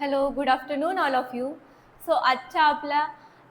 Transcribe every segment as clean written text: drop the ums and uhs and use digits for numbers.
Hello, good afternoon all of you. So आजच्या आपल्या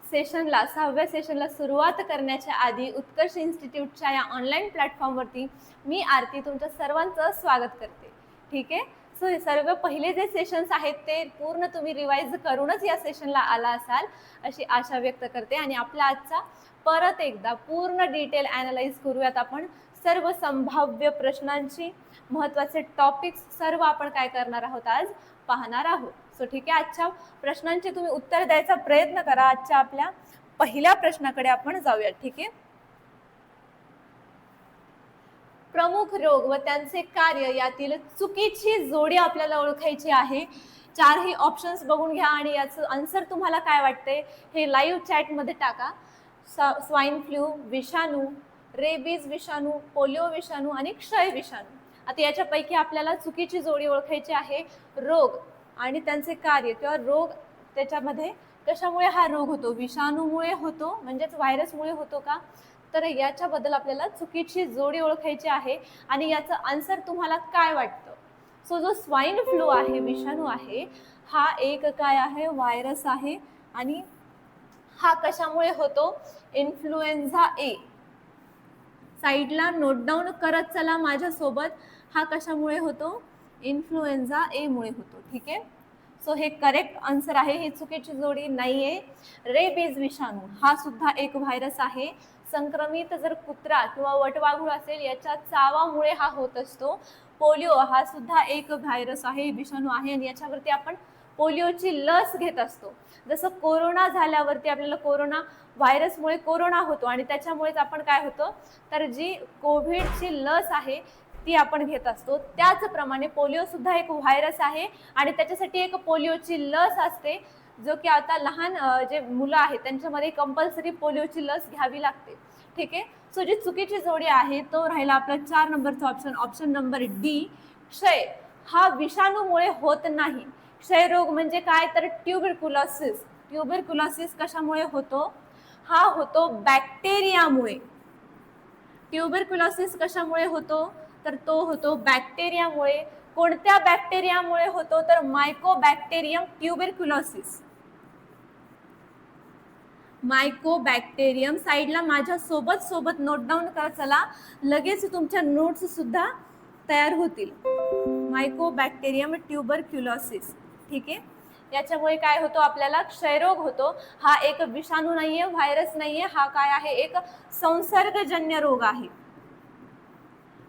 सेशनला 6व्या सेशनला सुरुवात करण्याच्या आधी उत्कर्ष इन्स्टिट्यूटच्या या ऑनलाईन प्लॅटफॉर्मवरती मी आरती तुमच्या सर्वांचं स्वागत करते. ठीक आहे. सो हे सर्व पहिले जे सेशन्स आहेत ते पूर्ण तुम्ही रिवाईज करूनच या सेशनला आला असाल अशी आशा व्यक्त करते. आणि आपला आजचा परत एकदा पूर्ण डिटेल ॲनालाइज करूयात आपण. सर्व संभाव्य प्रश्नांची महत्त्वाचे टॉपिक्स सर्व आपण काय करणार आहोत आज पाहणार आहोत. सो ठीक आहे, आजच्या प्रश्नांचे तुम्ही उत्तर द्यायचा प्रयत्न करा. आजच्या आपल्या पहिल्या प्रश्नाकडे आपण जाऊया. ठीक आहे. प्रमुख रोग व त्यांचे कार्य यातील चुकीची जोडी आपल्याला ओळखायची आहे. चारही ऑप्शन्स बघून घ्या आणि याचं आन्सर तुम्हाला काय वाटते हे लाईव्ह चॅटमध्ये टाका. स्वाईन फ्लू विषाणू, रेबीज विषाणू, पोलिओ विषाणू आणि क्षय विषाणू. आता याच्यापैकी आपल्याला चुकीची जोडी ओळखायची आहे. रोग आणि त्यांचे कार्य किंवा रोग त्याच्यामध्ये कशामुळे हा रोग होतो, विषाणूमुळे होतो म्हणजेच व्हायरसमुळे होतो का, तर याच्याबद्दल आपल्याला चुकीची जोडी ओळखायची आहे. आणि याचं आन्सर तुम्हाला काय वाटतं. सो जो स्वाईन फ्लू आहे, विषाणू आहे, हा एक काय आहे, व्हायरस आहे. आणि हा कशामुळे होतो, इन्फ्लुएन्झा ए. साईडला नोट डाऊन करत चला माझ्यासोबत. हा कशामुळे होतो, इन्फ्लुएन्झा ए मुळे होतो. ठीक आहे. सो हे करेक्ट आन्सर आहे, ही चुकीची जोडी नाही आहे. रेबीज विषाणू हा सुद्धा एक व्हायरस आहे. संक्रमित जर कुत्रा किंवा वटवाघूळ असेल याच्या चावामुळे हा होत असतो. पोलिओ हा सुद्धा एक व्हायरस आहे, विषाणू आहे आणि याच्यावरती आपण पोलिओची लस घेत असतो. जसं कोरोना झाल्यावरती आपल्याला कोरोना व्हायरसमुळे कोरोना होतो आणि त्याच्यामुळेच आपण काय होतं, तर जी कोविडची लस आहे ती आपण घेत असतो. त्याचप्रमाणे पोलिओ सुद्धा एक व्हायरस आहे आणि त्याच्यासाठी एक पोलिओची लस असते, जो की आता लहान जे मुलं आहेत त्यांच्यामध्ये कंपल्सरी पोलिओची लस घ्यावी लागते. ठीक आहे. सो जी चुकीची जोडी आहे तो राहिला आपला 4 नंबरचा ऑप्शन, ऑप्शन नंबर डी. क्षय हा विषाणूमुळे होत नाही. क्षयरोग म्हणजे काय, तर ट्युबरक्युलोसिस. ट्युबरक्युलोसिस कशामुळे होतो, हा होतो बॅक्टेरियामुळे. ट्युबरक्युलोसिस कशामुळे होतो, तर तो होतो बॅक्टेरियामुळे. कोणत्या बॅक्टेरियामुळे होतो, तर मायकोबॅक्टेरियम ट्युबरक्युलोसिस. मायकोबॅक्टेरियम साईडला माझ्या सोबत नोट डाऊन करा चला, लगेच तुमच्या नोट्स सुद्धा तयार होतील. Mycobacterium tuberculosis. ठीक आहे. याच्यामुळे काय होतो, आपल्याला क्षयरोग होतो. हा एक विषाणू नाहीये, व्हायरस नाहीये, हा काय आहे, एक संसर्गजन्य रोग आहे.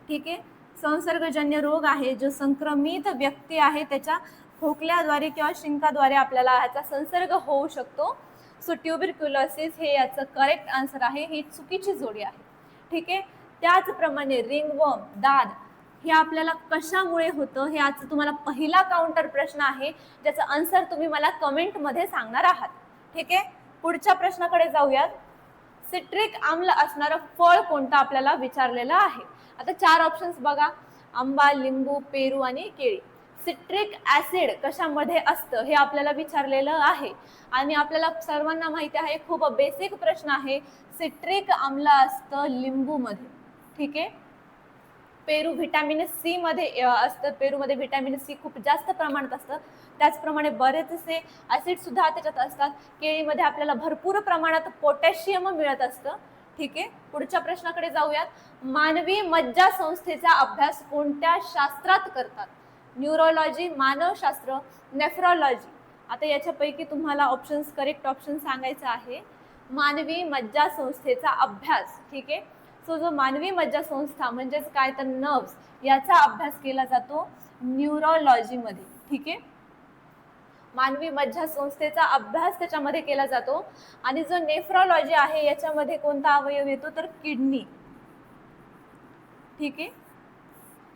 ठीक आहे. संसर्गजन्य रोग आहे. जो संक्रमित व्यक्ती आहे त्याच्या खोकल्याद्वारे किंवा शिंकाद्वारे आपल्याला ह्याचा संसर्ग होऊ शकतो. सो ट्युबरक्युलोसिस हे याचं करेक्ट आन्सर आहे, ही चुकीची जोडी आहे. ठीक आहे. त्याचप्रमाणे रिंगवर्म, दाद, हे आपल्याला कशामुळे होतं, हे आज तुम्हाला पहिला काउंटर प्रश्न आहे ज्याचं आन्सर तुम्ही मला कमेंटमध्ये सांगणार आहात. ठीक आहे. पुढच्या प्रश्नाकडे जाऊयात. सिट्रिक आम्ल असणारं फळ कोणतं आपल्याला विचारलेलं आहे. आता 4 ऑप्शन्स बघा, आंबा, लिंबू, पेरू आणि केळी. सिट्रिक ॲसिड कशामध्ये असतं हे आपल्याला विचारलेलं आहे आणि आपल्याला सर्वांना माहिती आहे, खूप बेसिक प्रश्न आहे. सिट्रिक आम्ल असतं लिंबूमध्ये. ठीक आहे. पेरू व्हिटॅमिन सी मध्ये असतं, पेरूमध्ये व्हिटॅमिन सी खूप जास्त प्रमाणात असतं. त्याचप्रमाणे बरेचसे ॲसिड सुद्धा त्याच्यात असतात. केळीमध्ये आपल्याला भरपूर प्रमाणात पोटॅशियम मिळत असतं. ठीक आहे. पुढच्या प्रश्नाकडे जाऊयात. मानवी मज्जा संस्थेचा अभ्यास कोणत्या शास्त्रात करतात. न्यूरोलॉजी, मानवशास्त्र, नेफ्रॉलॉजी. आता याच्यापैकी तुम्हाला ऑप्शन्स, करेक्ट ऑप्शन सांगायचं आहे. मानवी मज्जा संस्थेचा अभ्यास. ठीक आहे. सो जो मानवी मज्जा संस्था म्हणजेच काय, तर नर्व्स, याचा अभ्यास केला जातो न्यूरोलॉजीमध्ये. ठीक आहे. मानवी मज्जा संस्थेचा अभ्यास त्याच्यामध्ये केला जातो. आणि जो नेफ्रॉलॉजी आहे याच्यामध्ये कोणता अवयव येतो, तर किडनी. ठीक आहे.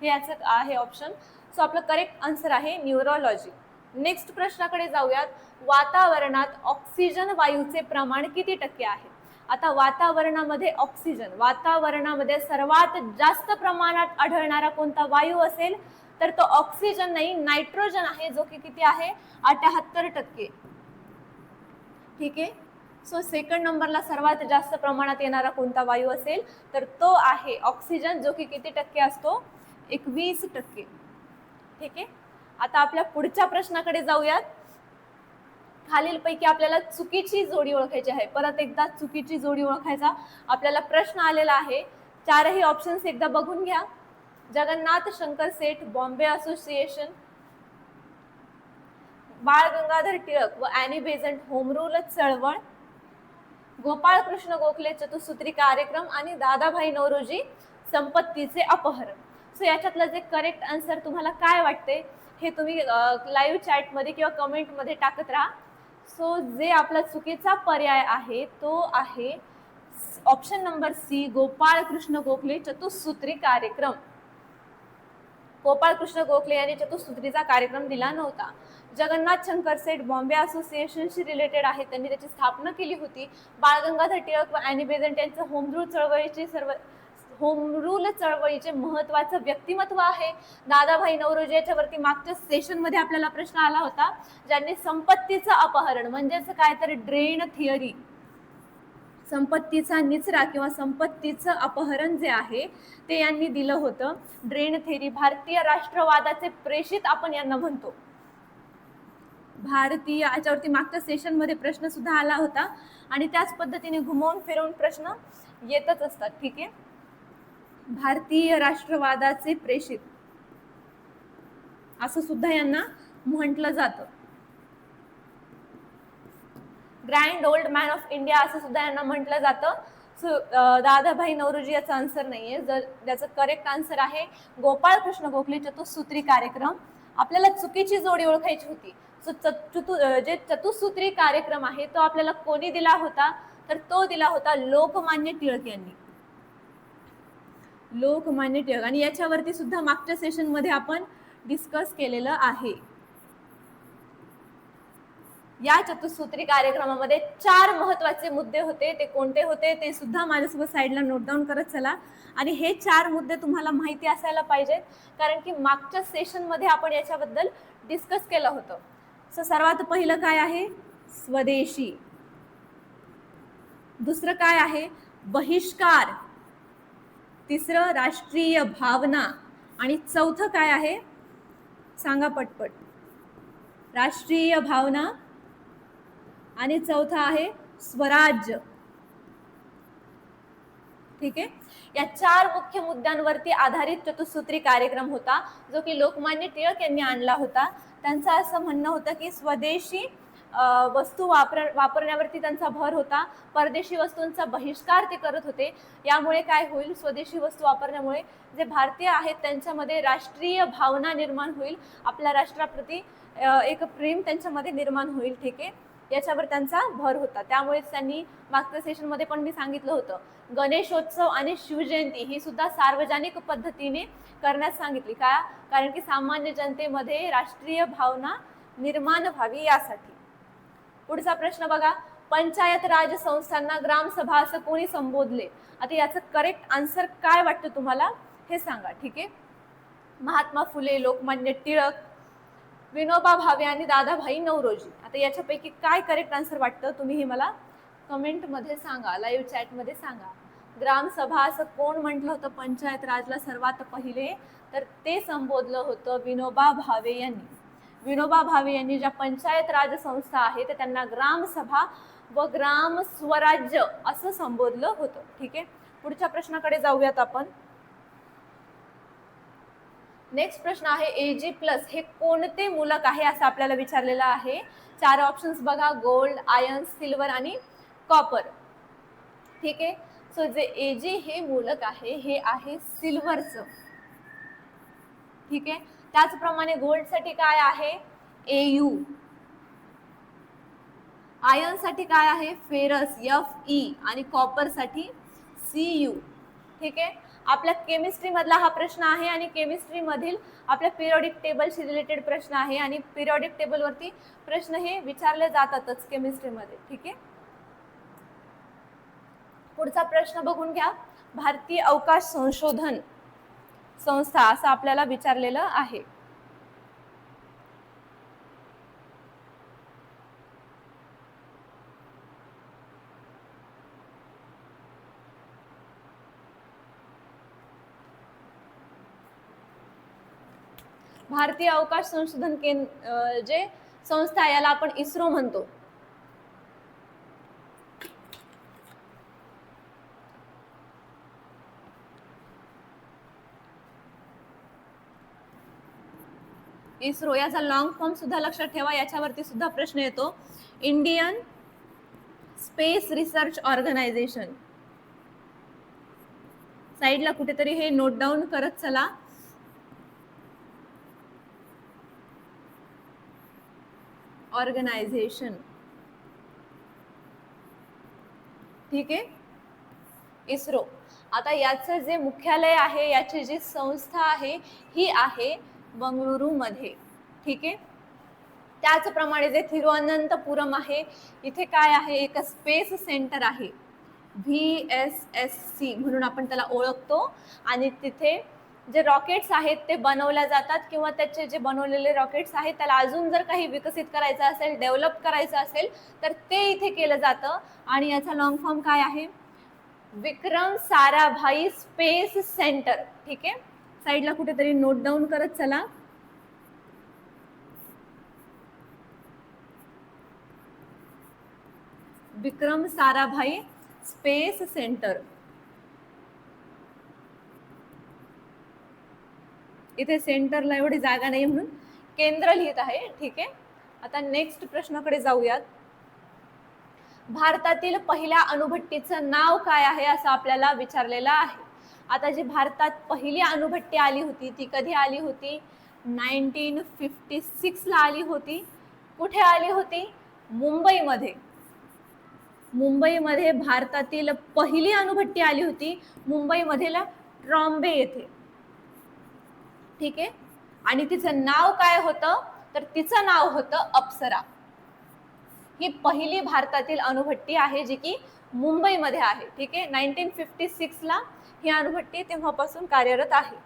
हे याचं आहे ऑप्शन. सो आपलं करेक्ट आन्सर आहे न्यूरोलॉजी. नेक्स्ट प्रश्नाकडे जाऊयात. वातावरणात ऑक्सिजन वायूचे प्रमाण किती टक्के आहे. आता वातावरणामध्ये ऑक्सिजन, वातावरणामध्ये सर्वात जास्त प्रमाणात आढळणारा कोणता वायू असेल, तर तो ऑक्सिजन नाही, नायट्रोजन आहे, जो की किती आहे, 78%. ठीक आहे. सो सेकंड नंबरला सर्वात जास्त प्रमाणात येणारा कोणता वायू असेल, तर तो आहे ऑक्सिजन, जो की किती टक्के असतो, 21%. ठीक आहे. आता आपल्या पुढच्या प्रश्नाकडे जाऊयात. खालीलपैकी आपल्याला चुकीची जोडी ओळखायची आहे. परत एकदा चुकीची जोडी ओळखायचा आपल्याला प्रश्न आलेला आहे. चारही ऑप्शन्स एकदा बघून घ्या. जगन्नाथ शंकर सेठ बॉम्बे असोसिएशन, बाळ गंगाधर टिळक व ॲनी बेझंट होम रूल चळवळ, गोपाळ कृष्ण गोखले चतुसूत्री कार्यक्रम आणि दादाभाई नौरोजी संपत्तीचे अपहरण. सो याच्यातलं जे करेक्ट आन्सर तुम्हाला काय वाटते हे तुम्ही लाईव्ह चॅटमध्ये किंवा कमेंटमध्ये टाकत राहा. सो जे आपला चुकीचा पर्याय आहे तो आहे option number C, Gopal Krishna Gokhale चतुसूत्री कार्यक्रम. गोपाळ कृष्ण गोखले यांनी चतुसूत्रीचा कार्यक्रम दिला नव्हता. जगन्नाथ शंकर सेठ बॉम्बे असोसिएशनशी रिलेटेड आहे, त्यांनी त्याची स्थापना केली होती. बाळ गंगाधर टिळक व ॲनी बेझंट यांचं होम रूल चळवळीचे महत्वाचं व्यक्तिमत्व आहे. दादाभाई नौरोजी याच्यावरती मागच्या सेशनमध्ये आपल्याला प्रश्न आला होता, ज्यांनी संपत्तीचं अपहरण म्हणजेच काय तर ड्रेन थिअरी, संपत्तीचा निचरा किंवा संपत्तीचं अपहरण जे आहे ते यांनी दिलं होतं. ड्रेन थेरी, भारतीय राष्ट्रवादाचे प्रेषित आपण यांना म्हणतो. भारतीय याच्यावरती मागच्या सेशनमध्ये प्रश्न सुद्धा आला होता आणि त्याच पद्धतीने घुमवून फिरवून प्रश्न येतच असतात. ठीक आहे, भारतीय राष्ट्रवादाचे प्रेषित असं सुद्धा यांना म्हटलं जातं. Grand old man of India असं सुद्धा यांना म्हटलं जातं. सो दादाभाई नौरोजी याचा आन्सर नाहीये. जर त्याचं करेक्ट आन्सर आहे गोपाळ कृष्ण गोखले चतुसूत्री कार्यक्रम. आपल्याला चुकीची जोडी ओळखायची होती. सो जे चतुसूत्री कार्यक्रम आहे तो आपल्याला कोणी दिला होता, तर तो दिला होता लोकमान्य टिळक यांनी. लोकमान्य टिळक, आणि याच्यावरती सुद्धा मागच्या सेशन मध्ये आपण डिस्कस केलेलं आहे. या चतुसूत्री कार्यक्रमामध्ये 4 महत्वाचे मुद्दे होते. ते कोणते होते ते सुद्धा माझ्यासोबत साईडला नोट डाऊन करत चला. आणि हे 4 मुद्दे तुम्हाला माहिती असायला पाहिजेत, कारण की मागच्या सेशन मध्ये आपण याच्याबद्दल डिस्कस केलं होतं. सो सर्वात पहिलं काय आहे, स्वदेशी. दुसरं काय आहे, बहिष्कार. तिसरं राष्ट्रीय भावना. आणि चौथं काय आहे सांगा पटपट. राष्ट्रीय भावना आणि चौथा आहे स्वराज्य. ठीक आहे, या 4 मुख्य मुद्द्यांवरती आधारित चतुसूत्री कार्यक्रम होता, जो की लोकमान्य टिळक यांनी आणला होता. त्यांचं असं म्हणणं होतं की स्वदेशी वस्तू वापरण्यावरती त्यांचा भर होता, परदेशी वस्तूंचा बहिष्कार ते करत होते. यामुळे काय होईल, स्वदेशी वस्तू वापरण्यामुळे जे भारतीय आहेत त्यांच्यामध्ये राष्ट्रीय भावना निर्माण होईल, आपल्या राष्ट्राप्रती एक प्रेम त्यांच्यामध्ये निर्माण होईल. ठीक आहे, याच्यावर त्यांचा भर होता. त्यामुळेच त्यांनी मागच्या सेशनमध्ये पण मी सांगितलं होतं, गणेशोत्सव आणि शिवजयंती ही सुद्धा सार्वजनिक पद्धतीने करण्यास सांगितली. का, कारण की सामान्य जनतेमध्ये राष्ट्रीय भावना निर्माण व्हावी यासाठी. पुढचा प्रश्न बघा, पंचायत राज संस्थांना ग्रामसभा असं कोणी संबोधले. आता याचं करेक्ट आन्सर काय वाटतं तुम्हाला हे सांगा. ठीक आहे, महात्मा फुले, लोकमान्य टिळक, विनोबा भावे आणि दादाभाई नौरोजी. आता याच्यापैकी काय करेक्ट आन्सर वाटतं तुम्ही हे मला कमेंटमध्ये सांगा, लाईव्ह चॅटमध्ये सांगा. ग्रामसभा असं कोण म्हटलं होतं पंचायत राजला सर्वात पहिले, तर ते संबोधलं होतं विनोबा भावे यांनी. विनोबा भावे यांनी ज्या पंचायत राज संस्था आहे तर त्यांना ग्रामसभा व ग्राम स्वराज्य असं संबोधलं होतं. ठीक आहे, पुढच्या प्रश्नाकडे जाऊयात आपण. नेक्स्ट प्रश्न आहे, Ag+ हे कोणते मूलक आहे असं आपल्याला विचारलेलं आहे. 4 ऑप्शन्स बघा, गोल्ड, आयर्न, सिल्वर आणि कॉपर. ठीक आहे, सो जे Ag हे मूलक आहे हे आहे सिल्वरचं. ठीक आहे, त्याचप्रमाणे गोल्ड साठी काय आहे, Au. आयर्न साठी काय आहे, फेरस, Fe. आणि कॉपर साठी Cu. ठीक आहे, आपल्या केमिस्ट्री मधला हा प्रश्न आहे आणि केमिस्ट्री मधील आपल्या पिरियोडिक टेबलशी रिलेटेड प्रश्न आहे आणि पिरियोडिक टेबल वरती प्रश्न हे विचारले जातातच केमिस्ट्री मध्ये. ठीक आहे, पुढचा प्रश्न बघून घ्या, भारतीय अवकाश संशोधन संस्था असं आपल्याला विचारलेलं आहे. भारतीय अवकाश संशोधन केंद्र जे संस्था, याला आपण इस्रो म्हणतो. इस्रो याचा लॉंग फॉर्म सुद्धा लक्षात ठेवा, याच्यावरती सुद्धा प्रश्न येतो. Indian space research organisation. साईडला कुठेतरी हे नोट डाऊन करत चला. ऑर्गनायझेशन, ठीक आहे, इस्रो. आता याचं जे मुख्यालय आहे, याची जी संस्था आहे ही आहे बंगळुरू मध्ये, ठीक आहे. त्याचप्रमाणे जे तिरुअनंतपुरम आहे, इथे काय आहे, एक स्पेस सेंटर आहे, VSSC म्हणून आपण त्याला ओळखतो. आणि तिथे जे रॉकेट्स आहेत ते बनवल्या जातात, किंवा त्याचे जे बनवलेले रॉकेट्स आहेत त्याला अजून जर काही विकसित करायचं असेल, डेव्हलप करायचं असेल, तर ते इथे केलं जातं. आणि याचा लॉंग फॉर्म काय आहे, विक्रम साराभाई स्पेस सेंटर, ठीक आहे. साईडला कुठेतरी नोट डाऊन करत चला. Vikram Sarabhai space centre. इथे सेंटरला एवढी जागा नाही म्हणून केंद्र लिहित आहे, ठीक आहे. आता नेक्स्ट प्रश्नाकडे जाऊयात. भारतातील पहिल्या अणुभट्टीचं नाव काय आहे असं आपल्याला विचारलेलं आहे. आता जी भारतात पहिली अणुभट्टी आली होती ती कधी आली होती, 1956 ला आली होती. कुठे आली होती, मुंबईमध्ये. मुंबईमध्ये भारतातील पहिली अणुभट्टी आली होती, मुंबईमधील ट्रॉम्बे येथे, ठीक आहे. आणि तिचं नाव काय होतं, तर तिचं नाव होतं अप्सरा. ही पहिली भारतातील अणुभट्टी आहे जी की मुंबईमध्ये आहे, ठीक आहे. 1956 ला ही अणुभट्टी तेव्हापासून कार्यरत आहे.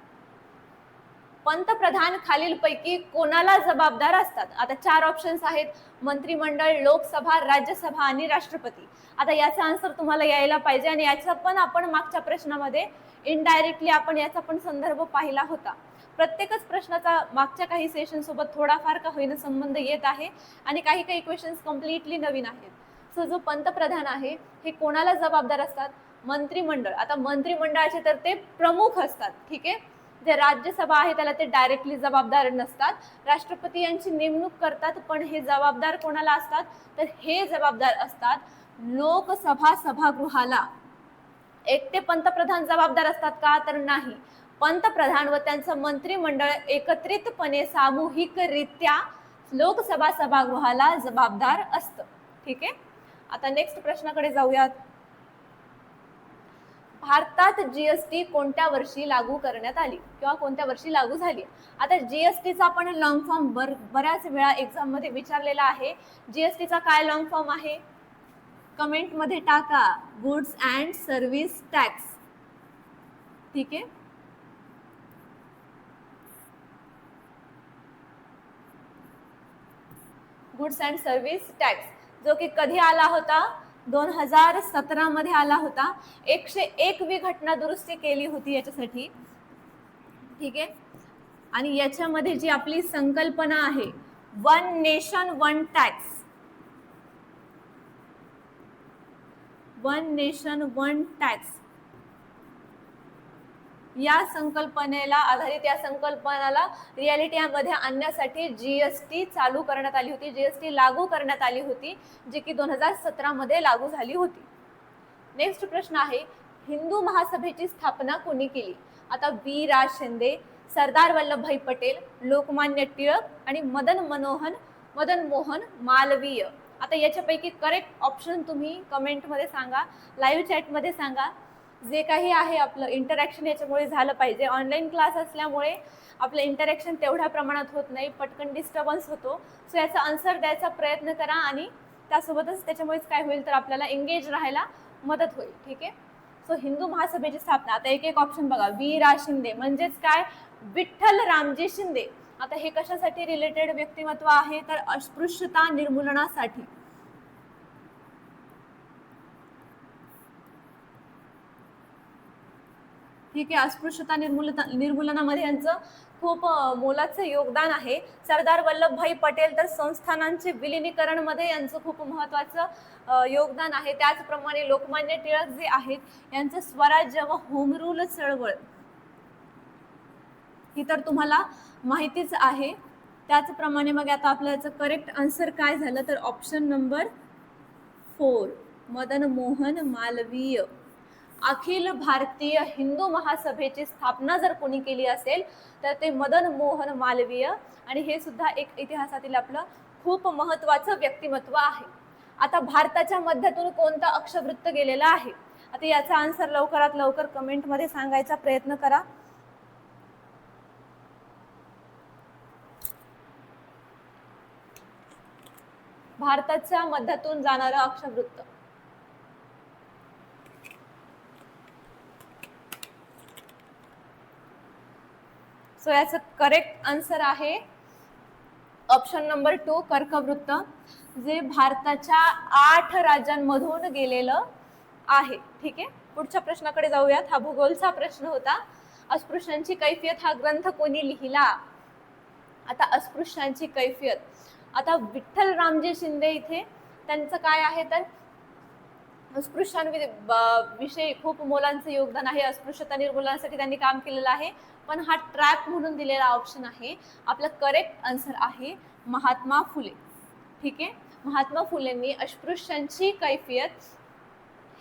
पंतप्रधान खालीलपैकी कोणाला जबाबदार असतात. आता 4 ऑप्शन्स आहेत, मंत्रिमंडळ, लोकसभा, राज्यसभा आणि राष्ट्रपती. आता याचा आन्सर तुम्हाला यायला पाहिजे, आणि याचा पण आपण मागच्या प्रश्नामध्ये इनडायरेक्टली आपण याचा पण संदर्भ पाहिला होता. प्रत्येकच प्रश्नाचा मागच्या काही सेशन सोबत थोडाफार का होईना संबंध येत आहे, आणि काही काही क्वेश्चन्स कम्प्लिटली नवीन आहेत. सो जो पंतप्रधान आहे हे कोणाला जबाबदार असतात, मंत्रिमंडळ. आता मंत्रिमंडळाचे तर ते प्रमुख असतात, ठीक आहे. जे राज्यसभा आहे त्याला ते डायरेक्टली जबाबदार नसतात, राष्ट्रपती यांची नेमणूक करतात. पण हे जबाबदार कोणाला असतात, तर हे जबाबदार असतात लोकसभा सभागृहाला. एकटे पंतप्रधान जबाबदार असतात का, तर नाही. पंतप्रधान व त्यांचं मंत्रिमंडळ एकत्रितपणे सामूहिकरित्या लोकसभा सभागृहाला जबाबदार असतं, ठीक आहे. आता नेक्स्ट प्रश्नाकडे जाऊयात. भारतात जीएसटी कोणत्या वर्षी लागू करण्यात आली, किंवा कोणत्या वर्षी लागू झाली. आता जीएसटीचा आपण लॉंग फॉर्म बऱ्याच वेळा एक्झाम मध्ये विचारलेला आहे. जीएसटीचा काय लॉंग फॉर्म आहे, कमेंट मध्ये टाका, गुड्स अँड सर्व्हिस टॅक्स, ठीक आहे. गुड्स अँड सर्व्हिस टॅक्स, जो की कधी आला होता, 2017 मध्ये आला होता. 101वी घटना दुरुस्ती केली होती याच्यासाठी, ठीक आहे. आणि याच्यामध्ये जी आपली संकल्पना आहे, one nation one tax, one nation one tax, या संकल्पनेला आधारित, या संकल्पनाला रियालिटीमध्ये आणण्यासाठी जीएसटी चालू करण्यात आली होती, जीएसटी लागू करण्यात आली होती, जी की 2017 मध्ये लागू झाली होती. नेक्स्ट प्रश्न आहे, हिंदू महासभेची स्थापना कोणी केली. आता वी रा शिंदे, सरदार वल्लभभाई पटेल, लोकमान्य टिळक आणि मदन मोहन मालवीय. आता याच्यापैकी करेक्ट ऑप्शन तुम्ही कमेंटमध्ये सांगा, लाईव्ह चॅटमध्ये सांगा. जे काही आहे आपलं इंटरॅक्शन याच्यामुळे झालं पाहिजे. ऑनलाईन क्लास असल्यामुळे आपलं इंटरॅक्शन तेवढ्या प्रमाणात होत नाही, पटकन डिस्टर्बन्स होतो. सो याचा आन्सर द्यायचा प्रयत्न करा, आणि त्यासोबतच त्याच्यामुळेच काय होईल, तर आपल्याला एंगेज राहायला मदत होईल, ठीक आहे. सो हिंदू महासभेची स्थापना, आता एक एक ऑप्शन बघा. वी रा शिंदे म्हणजेच काय, विठ्ठल रामजी शिंदे. आता हे कशासाठी रिलेटेड व्यक्तिमत्व आहे, तर अस्पृश्यता निर्मूलनासाठी. ठीक आहे. अस्पृश्यता निर्मूलनामध्ये यांचं खूप मोलाचं योगदान आहे. सरदार वल्लभभाई पटेल तर संस्थानांचे विलिनीकरण मध्ये यांचं खूप महत्त्वाचं योगदान आहे. त्याचप्रमाणे लोकमान्य टिळक जे आहेत यांचं स्वराज्य व होम रूल चळवळ ही तर तुम्हाला माहितीच आहे. त्याचप्रमाणे मग आता आपलं याचं करेक्ट आन्सर काय झालं तर ऑप्शन नंबर 4 मदन मोहन मालवीय. अखिल भारतीय हिंदू महासभेची स्थापना जर कोणी केली असेल तर ते मदन मोहन मालवीय आणि हे सुद्धा एक इतिहासातील आपलं खूप महत्त्वाचं व्यक्तिमत्व आहे. आता भारताच्या मध्यातून कोणतं अक्षवृत्त गेलेलं आहे? आता याचा आन्सर लवकरात लवकर कमेंटमध्ये सांगायचा प्रयत्न करा. भारताच्या मध्यातून जाणारं अक्षवृत्त. सो याचं करेक्ट आन्सर आहे ऑप्शन नंबर 2 कर्कवृत्त, जे भारताच्या 8 राज्यांमधून गेलेलं आहे. ठीक आहे, पुढच्या प्रश्नाकडे जाऊयात. हा भूगोलचा प्रश्न होता. अस्पृश्यांची कैफियत हा ग्रंथ कोणी लिहिला? आता अस्पृश्यांची कैफियत, आता विठ्ठल रामजी शिंदे इथे त्यांचं काय आहे तर अस्पृश्यांविषयी खूप मोलांचं योगदान आहे. अस्पृश्यता निर्मूलनासाठी त्यांनी काम केलेलं आहे. पण हा ट्रॅप म्हणून दिलेला ऑप्शन आहे. आपलं करेक्ट आन्सर आहे महात्मा फुले. ठीक आहे, महात्मा फुलेंनी अस्पृश्यांची कैफियत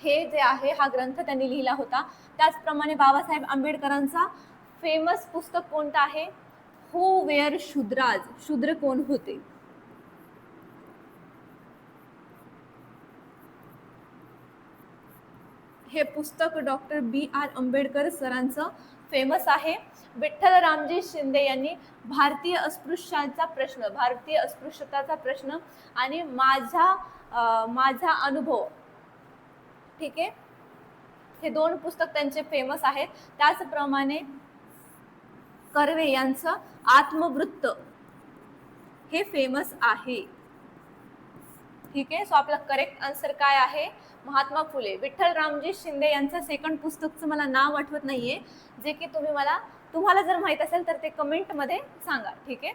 हे जे आहे हा ग्रंथ त्यांनी लिहिला होता. त्याचप्रमाणे बाबासाहेब आंबेडकरांचा फेमस पुस्तक कोणतं आहे? हू वेअर शूद्राज, शूद्र कोण होते. हे पुस्तक डॉक्टर B.R. आंबेडकर सरांचं फेमस आहे. विठ्ठल रामजी शिंदे यांनी भारतीय अस्पृश्यांचा प्रश्न, भारतीय अस्पृश्यताचा प्रश्न आणि माझा अनुभव, ठीक आहे, हे 2 पुस्तक त्यांचे फेमस आहेत. त्याचप्रमाणे कर्वे यांचं आत्मवृत्त हे फेमस आहे. ठीक आहे, सो आपला करेक्ट आन्सर काय आहे? महात्मा फुले. विठ्ठल रामजी शिंदे यांचं सेकंड पुस्तकचं मला नाव आठवत नाहीये, जे की तुम्हाला जर माहित असेल तर ते कमेंटमध्ये सांगा. ठीक आहे,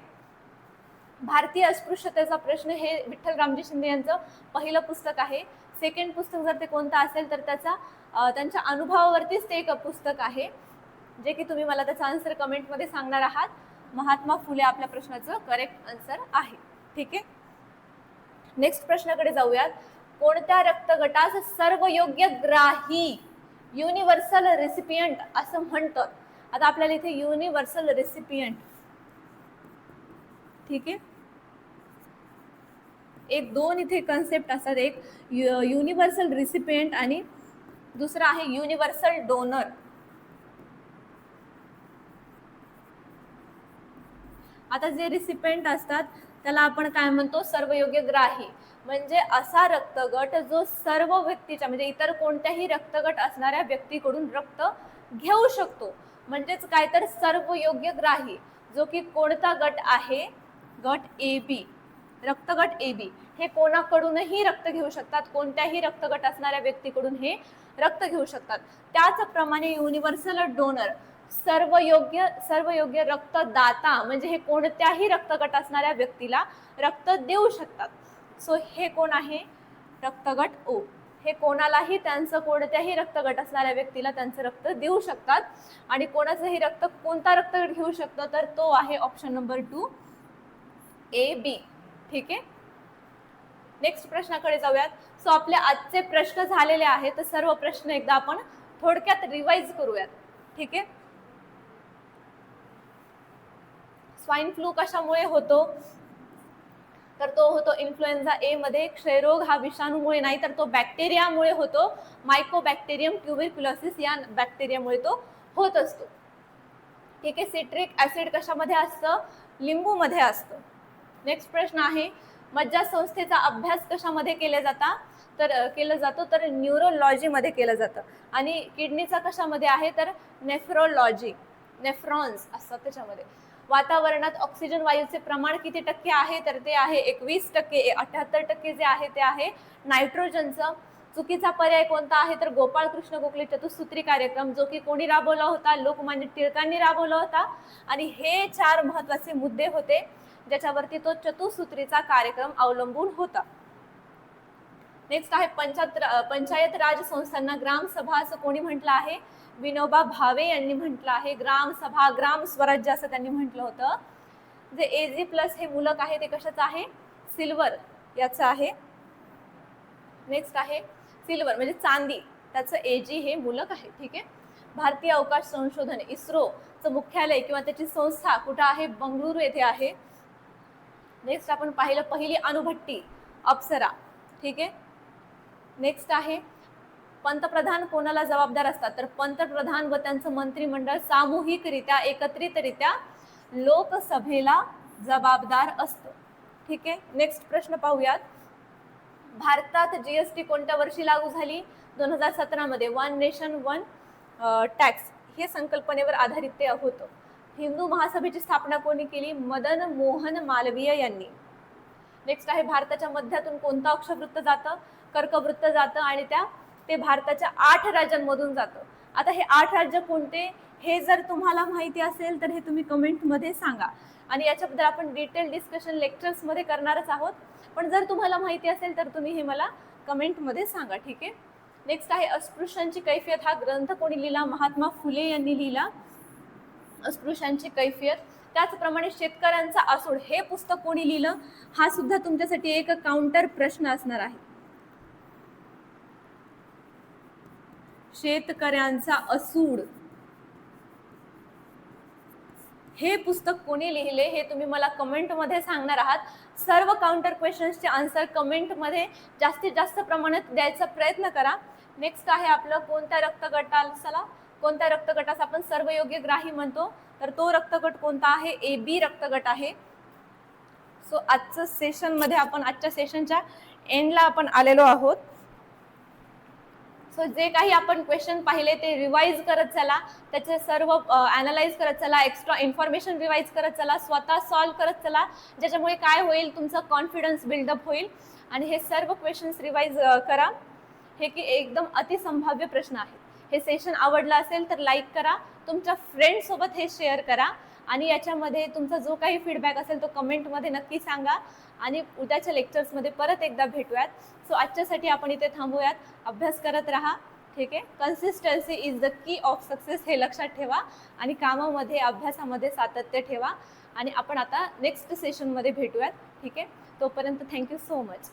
भारतीय अस्पृश्यतेचा प्रश्न हे विठ्ठल रामजी शिंदे यांचं पहिलं पुस्तक आहे. सेकंड पुस्तक जर ते कोणतं असेल तर त्यांच्या अनुभवावरतीच ते एक पुस्तक आहे, जे की तुम्ही मला त्याचा आन्सर कमेंटमध्ये सांगणार आहात. महात्मा फुले आपल्या प्रश्नाचं करेक्ट आन्सर आहे. ठीक आहे, नेक्स्ट प्रश्नाकडे जाऊयात. कोणत्या रक्तगटास सर्व योग्य ग्राही, युनिव्हर्सल रेसिपियंट असं म्हणतात? आता आपल्याला इथे युनिव्हर्सल रेसिपियंट, ठीक आहे, एक 2 इथे कन्सेप्ट असतात. एक युनिव्हर्सल रेसिपियंट आणि दुसरा आहे युनिव्हर्सल डोनर. आता जे रिसिपियंट असतात त्याला आपण काय म्हणतो? सर्वयोग्य ग्राही. म्हणजे असा रक्तगट जो सर्व व्यक्तीच्या, म्हणजे इतर कोणत्याही रक्तगट असणाऱ्या व्यक्तीकडून रक्त घेऊ शकतो. म्हणजेच काय तर सर्वयोग्य ग्राही, जो की कोणता गट आहे? गट AB, रक्तगट AB. हे कोणाकडूनही रक्त घेऊ शकतात, कोणत्याही रक्तगट असणाऱ्या व्यक्तीकडून हे रक्त घेऊ शकतात. त्याचप्रमाणे युनिव्हर्सल डोनर, सर्वयोग्य रक्तदाता, म्हणजे हे कोणत्याही रक्तगट असणाऱ्या व्यक्तीला रक्त देऊ शकतात. सो हे कोण आहे? रक्तगट O. हे कोणालाही त्यांचं कोणत्याही रक्तगट असणाऱ्या व्यक्तीला त्यांचं रक्त देऊ शकतात. आणि कोणाचंही रक्त, कोणता रक्तगट घेऊ शकतो तर तो आहे ऑप्शन नंबर 2 AB. ठीक आहे, नेक्स्ट प्रश्नाकडे जाऊयात. सो आपले आजचे प्रश्न झालेले आहेत, तर सर्व प्रश्न एकदा आपण थोडक्यात रिवाइज करूयात. ठीक आहे, स्वाईन फ्लू कशामुळे होतो? तर तो होतो इन्फ्लुएन्झा A मध्ये. क्षयरोग हा विषाणूमुळे नाही तर तो बॅक्टेरियामुळे होतो. मायकोबॅक्टेरियम ट्युबरक्युलोसिस या बॅक्टेरियामुळे तो होत असतो. ठीक आहे, सिट्रिक ऍसिड कशामध्ये असतं? लिंबूमध्ये असतं. नेक्स्ट प्रश्न आहे, मज्जासंस्थेचा अभ्यास कशामध्ये केला जातो तर न्यूरोलॉजीमध्ये केलं जातं. आणि किडनीचा कशामध्ये आहे तर नेफ्रोलॉजी, नेफ्रॉन्स असतात त्याच्यामध्ये. वातावरणात ऑक्सिजन वायूचे प्रमाण किती टक्के आहे तर ते आहे 21%. 78% जे आहे ते आहे नायट्रोजनचं. चुकीचा पर्याय कोणता आहे तर गोपाळ कृष्ण गोखले चतुसूत्री कार्यक्रम, जो की कोणी राबवला होता, लोकमान्य टिळकांनी राबवला होता. आणि हे 4 महत्वाचे मुद्दे होते ज्याच्यावरती तो चतुसूत्रीचा कार्यक्रम अवलंबून होता. नेक्स्ट आहे पंचायत राज संस्थांना ग्रामसभा असं कोणी म्हटलं आहे? विनोबा भावे यांनी म्हटलं आहे. ग्रामसभा, ग्राम स्वराज्य असं त्यांनी म्हटलं होतं. जे Ag+ हे मूलक आहे ते कशाचं आहे? सिल्वर याचं आहे. नेक्स्ट आहे सिल्वर म्हणजे चांदी, त्याचं Ag हे मूलक आहे. ठीक आहे. भारतीय अवकाश संशोधन इस्रोचं मुख्यालय किंवा त्याची संस्था कुठं आहे? बंगळुरू येथे आहे. नेक्स्ट आपण पाहिलं पहिली अणुभट्टी अप्सरा. ठीक आहे. नेक्स्ट आहे पंतप्रधान कोणाला जबाबदार असतात तर पंतप्रधान व त्यांचं मंत्रिमंडळ सामूहिकरित्या एकत्रितरित्या लोकसभेला जबाबदार असतं. ठीक आहे. नेक्स्ट प्रश्न पाहूयात. भारतात GST कोणत्या वर्षी लागू झाली? 2017 मध्ये. वन नेशन वन टॅक्स हे संकल्पनेवर आधारित ते होतं. हिंदू महासभेची स्थापना कोणी केली? मदन मोहन मालवीय यांनी. नेक्स्ट आहे भारताच्या मध्यातून कोणतं अक्षवृत्त जातं? कर्कवृत्त जातं आणि ते भारताच्या 8 राज्यांमधून जातं. आता हे 8 राज्य कोणते हे जर तुम्हाला माहिती असेल तर हे तुम्ही कमेंटमध्ये सांगा. आणि याच्याबद्दल आपण डिटेल डिस्कशन लेक्चर्समध्ये करणारच आहोत. पण जर तुम्हाला माहिती असेल तर तुम्ही हे मला कमेंटमध्ये सांगा. ठीक आहे. नेक्स्ट आहे अस्पृश्यांची कैफियत हा ग्रंथ कोणी लिहिला? महात्मा फुले यांनी लिहिला अस्पृश्यांची कैफियत. त्याचप्रमाणे शेतकऱ्यांचा आसूड हे पुस्तक कोणी लिहिलं? हा सुद्धा तुमच्यासाठी एक काउंटर प्रश्न असणार आहे. शेतकऱ्यांचा असूड हे पुस्तक कोणी लिहिले हे तुम्ही मला कमेंटमध्ये सांगणार आहात. सर्व काउंटर क्वेश्चन्सचे आन्सर कमेंटमध्ये जास्तीत जास्त प्रमाणात द्यायचा प्रयत्न करा. नेक्स्ट आहे आपलं कोणत्या रक्तगटास आपण सर्वयोग्य ग्राही म्हणतो तर तो रक्तगट कोणता आहे? AB रक्तगट आहे. सो आजच्या सेशनमध्ये आपण आजच्या सेशनच्या एंडला आपण आलेलो आहोत. सो जे काही आपण क्वेश्चन पाहिले ते रिवाइज करत चला, त्याचे सर्व ॲनालाइज करत चला, एक्स्ट्रा इन्फॉर्मेशन रिवाइज करत चला, स्वतः सॉल्व करत चला, ज्याच्यामुळे काय होईल तुमचा कॉन्फिडन्स बिल्डअप होईल. आणि हे सर्व क्वेश्चन्स रिवाइज करा. हे की एकदम अतिसंभाव्य प्रश्न आहे. हे सेशन आवडलं असेल तर लाईक करा, तुमच्या फ्रेंड्ससोबत हे शेअर करा आणि याच्यामध्ये तुमचा जो काही फीडबॅक असेल तो कमेंटमध्ये नक्की सांगा. आणि उद्याच्या लेक्चर्समध्ये परत एकदा भेटूयात. सो आजच्यासाठी आपण इथे थांबूयात. अभ्यास करत राहा. ठीक आहे. Consistency is the key of success हे लक्षात ठेवा आणि कामामध्ये अभ्यासामध्ये सातत्य ठेवा. आणि आपण आता नेक्स्ट सेशनमध्ये भेटूयात. ठीक आहे. तोपर्यंत थँक्यू सो मच.